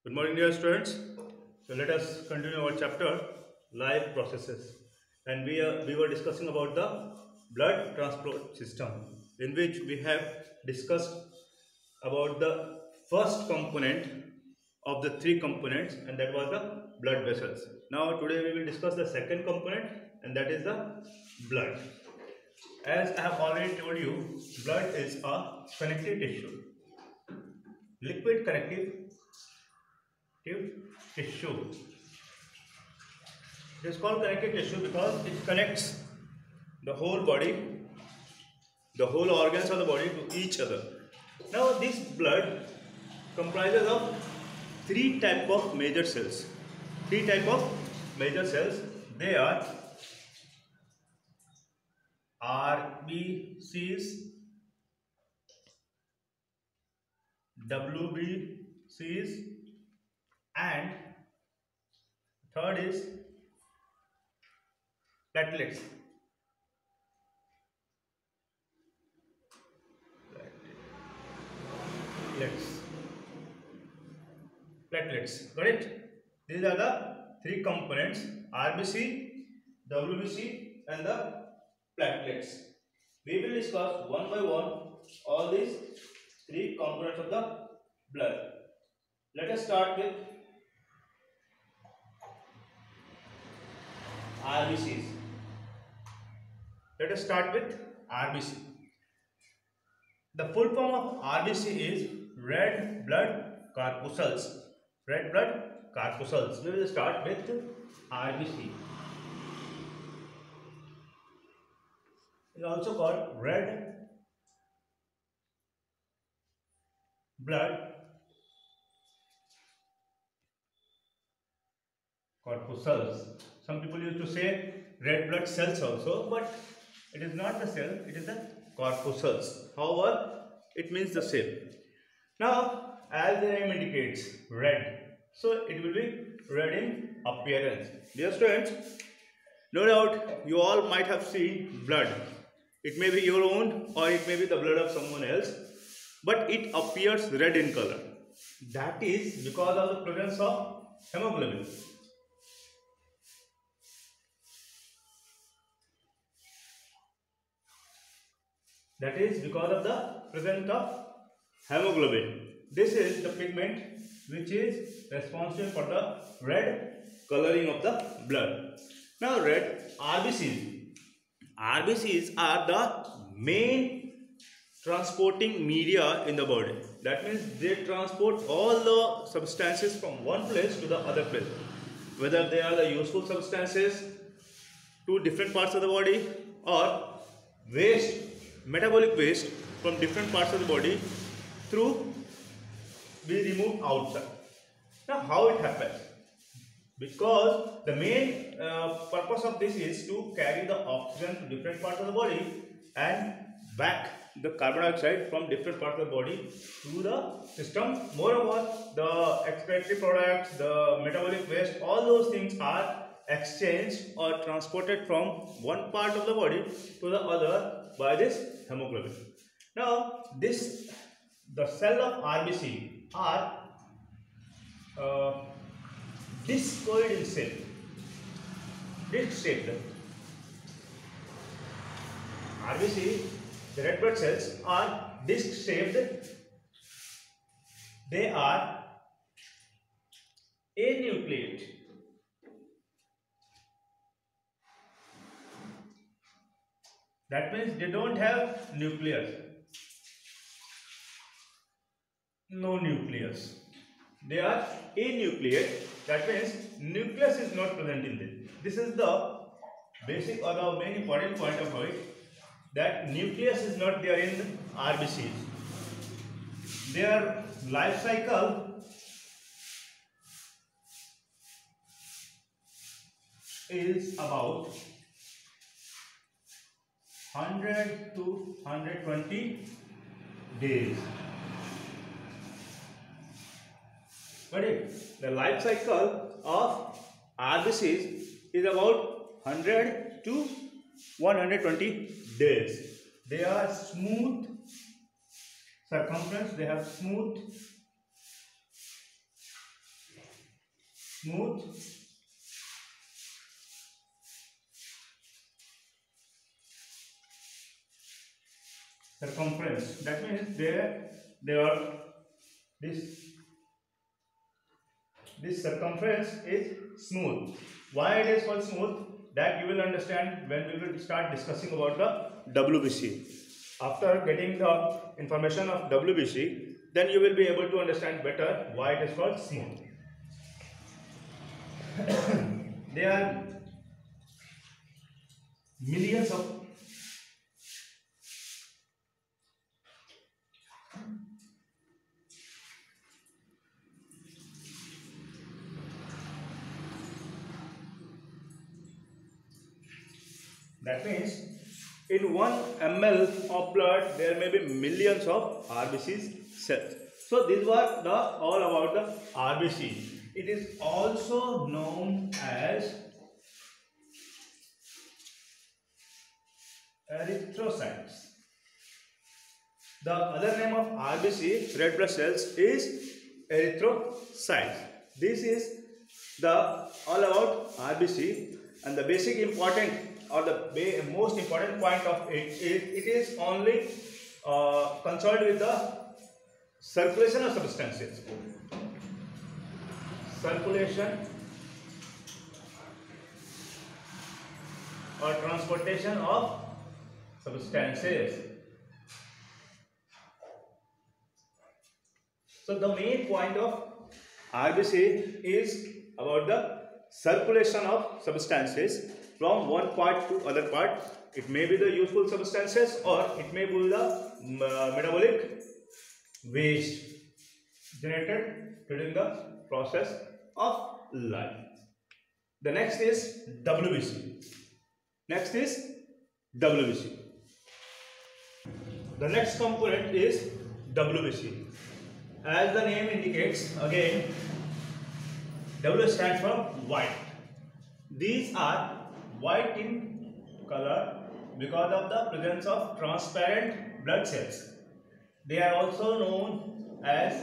Good morning, dear students. So let us continue our chapter, life processes, and we were discussing about the blood transport system, in which we have discussed about the first component of the three components, and that was the blood vessels. Now today we will discuss the second component, and that is the blood. As I have already told you, blood is a connective tissue, liquid connective tissue. It is called connective tissue because it connects the whole body, the whole organs of the body to each other. Now this blood comprises of three type of major cells. Three type of major cells. They are RBCs, WBCs, and third is platelets. Platelets. Got it? These are the three components: RBC, WBC, and the platelets. We will discuss one by one all these three components of the blood. Let us start with RBCs. Let us start with RBC. The full form of RBC is red blood corpuscles. Red blood corpuscles. We will start with RBC. It is also called red blood corpuscles. Some people used to say red blood cells also, but it is not the cell, it is the corpuscles. However, it means the same. Now, as the name indicates, red, so it will be red in appearance. Dear students, no doubt you all might have seen blood. It may be your own or it may be the blood of someone else, but it appears red in color. That is because of the presence of hemoglobin. That is because of the presence of hemoglobin. This is the pigment which is responsible for the red coloring of the blood. Now red RBCs. RBCs are the main transporting media in the body. That means they transport all the substances from one place to the other place. Whether they are the useful substances to different parts of the body or waste, metabolic waste from different parts of the body through be removed outside. Now how it happens? Because the main purpose of this is to carry the oxygen to different parts of the body and back the carbon dioxide from different parts of the body to the system. Moreover, the excretory products, the metabolic waste, all those things are exchanged or transported from one part of the body to the other by this hemoglobin. Now the cell of RBC are discoid in shape, disc shaped. RBC, the red blood cells, are disc shaped. They are anucleate. That means they don't have nucleus. No nucleus. They are anucleate. That means nucleus is not present in them. This is the basic or the main important point of it, that nucleus is not there in RBCs. Their life cycle is about 100 to 120 days. Got it? The life cycle of RBCs is about 100 to 120 days. They are smooth circumference, they have smooth smooth circumference. That means they are this circumference is smooth. Why it is called smooth? That you will understand when we will start discussing about the WBC. After getting the information of WBC, then you will be able to understand better why it is called smooth. There are millions of that means in 1 ml of blood there may be millions of RBCs cells. So these were all about the RBC. It is also known as erythrocytes. The other name of RBC, red blood cells, is erythrocytes. This is the all about RBC, and the basic important or the most important point of it is it is only concerned with the circulation of substances. Circulation or transportation of substances. So the main point of RBC is about the circulation of substances from one part to other part. It may be the useful substances or it may be the metabolic waste generated during the process of life. The next is WBC. Next is WBC. The next component is WBC. As the name indicates, again, W stands for white. These are white in color because of the presence of transparent blood cells. They are also known as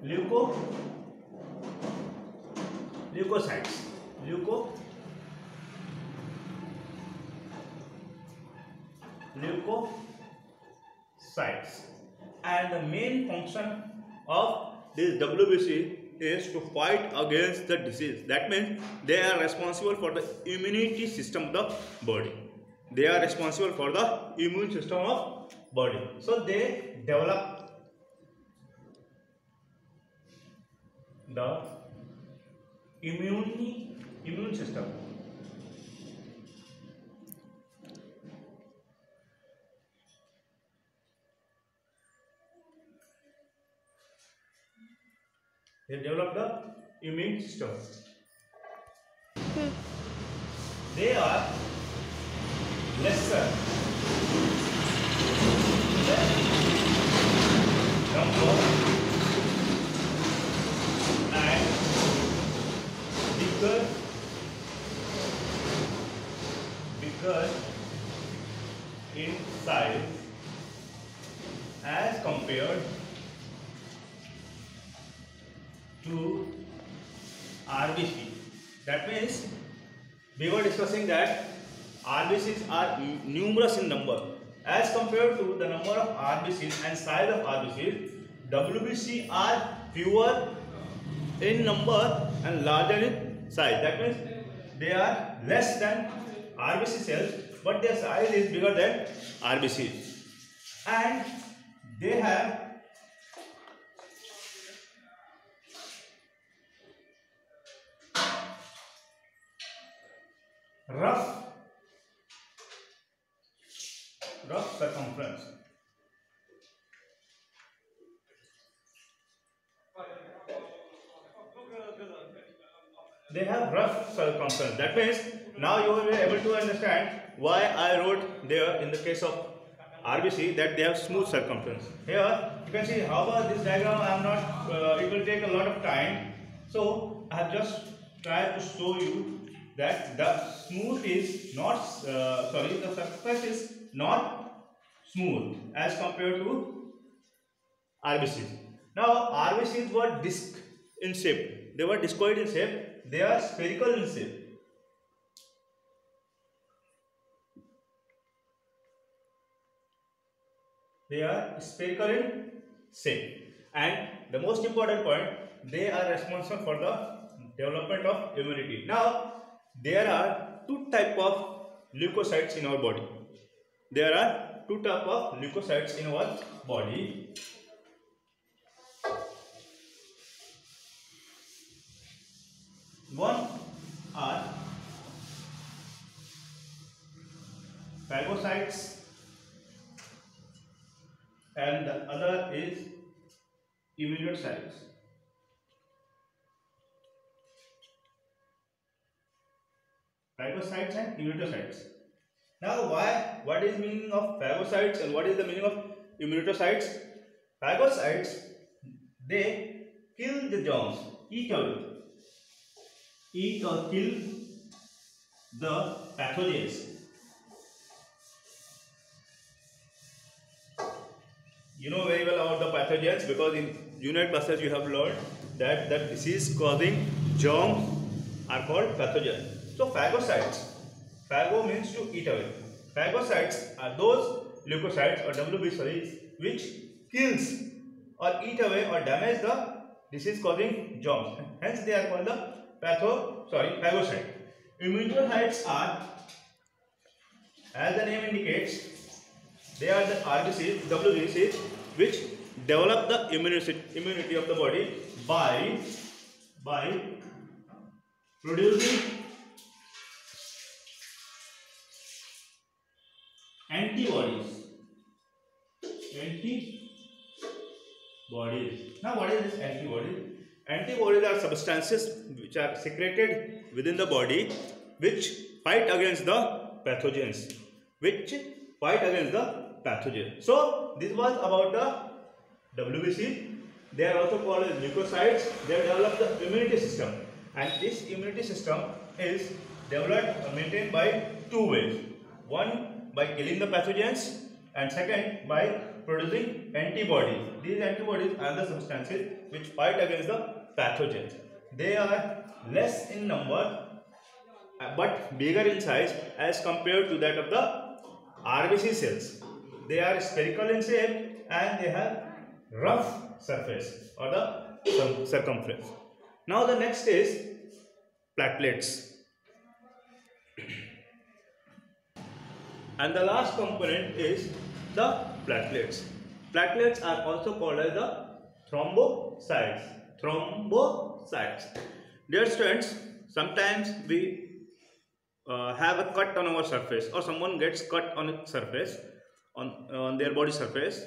leukocytes. Leukocytes. And the main function of this WBC is to fight against the disease. That means they are responsible for the immunity system of the body. They are responsible for the immune system of body. So they develop the immune system. They develop the immune system. They are lesser number and bigger in size as compared to RBC. That means we were discussing that RBCs are numerous in number as compared to the number of RBCs and size of RBCs. WBC are fewer in number and larger in size. That means they are less than RBC cells, but their size is bigger than RBCs, and they have rough circumference. They have rough circumference. That means now you will be able to understand why I wrote there in the case of RBC that they have smooth circumference. Here you can see, however, this diagram I am not, it will take a lot of time. So I have just tried to show you that the smooth is not, the surface is not smooth as compared to RBCs. Now RBCs were disc in shape. They were discoid in shape. They are spherical in shape. They are spherical in shape. And the most important point, they are responsible for the development of immunity. Now, there are two types of leukocytes in our body. There are two types of leukocytes in our body. One are phagocytes and the other is immunocytes. Phagocytes and immunocytes. Now, what is meaning of phagocytes and what is the meaning of immunocytes? Phagocytes, they kill the germs, eat or kill the pathogens. You know very well about the pathogens because in junior classes you have learned that the disease causing germs are called pathogens. So phagocytes, phago means to eat away. Phagocytes are those leukocytes or WBCs which kills or eat away or damage the disease causing germs. Hence they are called the phagocyte. Immunocytes are, as the name indicates, they are the RBCs, WBCs, which develop the immunity of the body by producing antibodies. Now, what is this antibodies? Antibodies are substances which are secreted within the body which fight against the pathogens. So, this was about the WBC. They are also called as leukocytes. They develop the immunity system, and this immunity system is developed or maintained by two ways. One, by killing the pathogens, and second, by producing antibodies. These antibodies are the substances which fight against the pathogens. They are less in number but bigger in size as compared to that of the RBC cells. They are spherical in shape and they have rough surface or the circumference. Now the next is platelets. And the last component is the platelets. Platelets are also called as the thrombocytes. Dear students, sometimes we have a cut on our surface, or someone gets cut on its surface, on their body surface.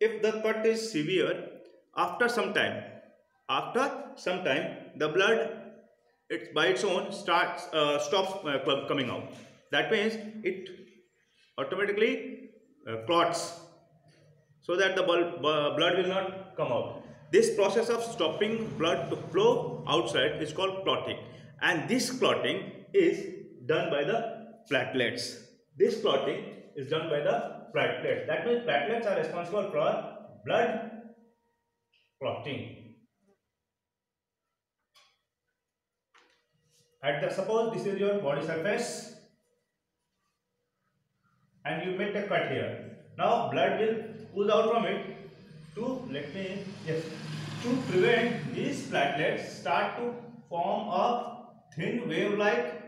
If the cut is severe, after some time, the blood by its own stops coming out. That means it automatically clots, so that the blood will not come out. This process of stopping blood to flow outside is called clotting, and this clotting is done by the platelets. This clotting is done by the platelets. That means platelets are responsible for blood clotting. Suppose this is your body surface and you make a cut here. Now blood will ooze out from it to prevent these platelets start to form a thin wave-like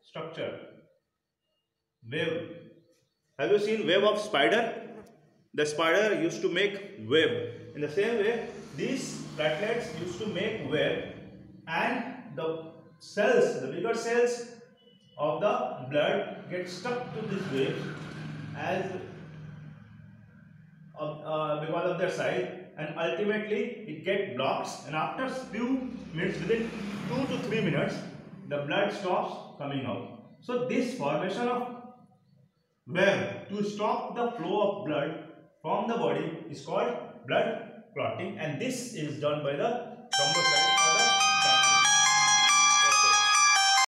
structure. Wave. Have you seen web of spider? The spider used to make web. In the same way, these platelets used to make web, and the bigger cells of the blood get stuck to this wave as because of their size, and ultimately it get blocked, and after few minutes, within 2 to 3 minutes, the blood stops coming out. So this formation of web to stop the flow of blood from the body is called blood clotting, and this is done by the thrombocytes.